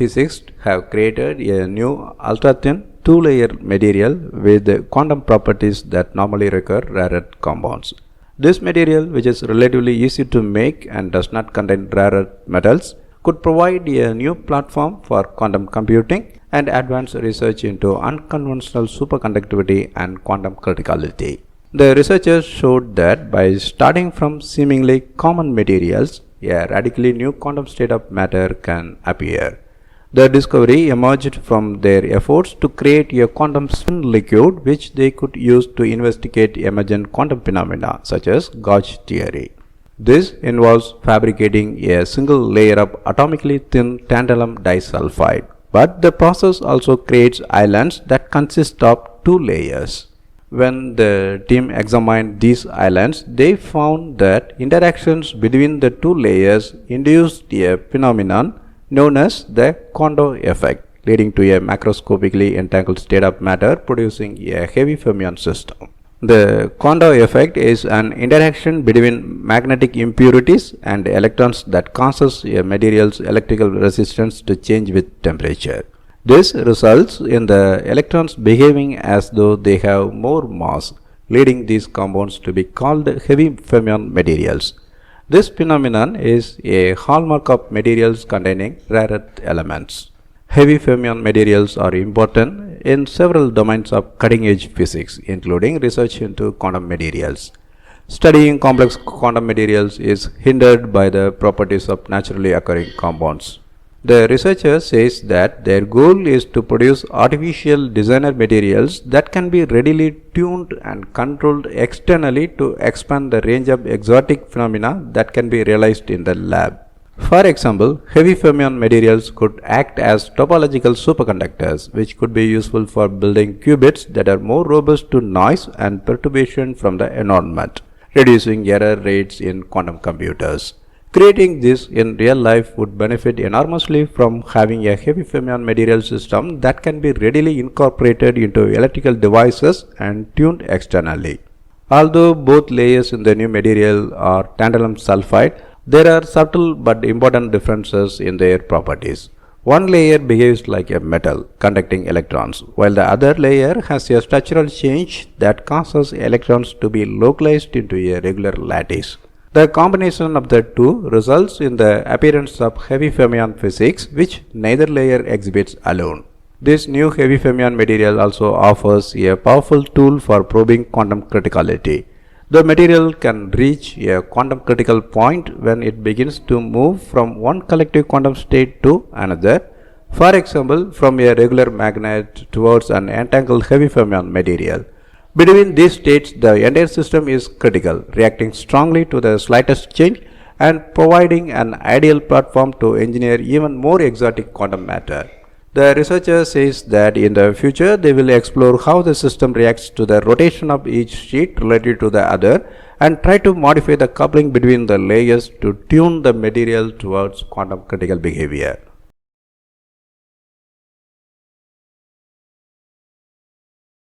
physics have created a new ultra-thin two-layer material with quantum properties that normally require rare earth compounds. This material, which is relatively easy to make and does not contain rare earth metals, could provide a new platform for quantum computing and advanced research into unconventional superconductivity and quantum criticality. The researchers showed that by starting from seemingly common materials, a radically new quantum state of matter can appear. The discovery emerged from their efforts to create a quantum spin liquid which they could use to investigate emergent quantum phenomena such as gauge theory. This involves fabricating a single layer of atomically thin tantalum disulfide, but the process also creates islands that consist of two layers. When the team examined these islands, they found that interactions between the two layers induced a phenomenon known as the Kondo effect, leading to a macroscopically entangled state of matter producing a heavy fermion system. The Kondo effect is an interaction between magnetic impurities and electrons that causes a material's electrical resistance to change with temperature. This results in the electrons behaving as though they have more mass, leading these compounds to be called heavy fermion materials. This phenomenon is a hallmark of materials containing rare earth elements. Heavy fermion materials are important in several domains of cutting-edge physics, including research into quantum materials. Studying complex quantum materials is hindered by the properties of naturally occurring compounds. The researcher says that their goal is to produce artificial designer materials that can be readily tuned and controlled externally to expand the range of exotic phenomena that can be realized in the lab. For example, heavy fermion materials could act as topological superconductors, which could be useful for building qubits that are more robust to noise and perturbation from the environment, reducing error rates in quantum computers. Creating this in real life would benefit enormously from having a heavy fermion material system that can be readily incorporated into electrical devices and tuned externally. Although both layers in the new material are tantalum sulfide, there are subtle but important differences in their properties. One layer behaves like a metal conducting electrons, while the other layer has a structural change that causes electrons to be localized into a regular lattice. The combination of the two results in the appearance of heavy fermion physics, which neither layer exhibits alone. This new heavy fermion material also offers a powerful tool for probing quantum criticality. The material can reach a quantum critical point when it begins to move from one collective quantum state to another, for example, from a regular magnet towards an entangled heavy fermion material. Between these states, the entire system is critical, reacting strongly to the slightest change and providing an ideal platform to engineer even more exotic quantum matter. The researcher says that in the future they will explore how the system reacts to the rotation of each sheet relative to the other and try to modify the coupling between the layers to tune the material towards quantum critical behavior.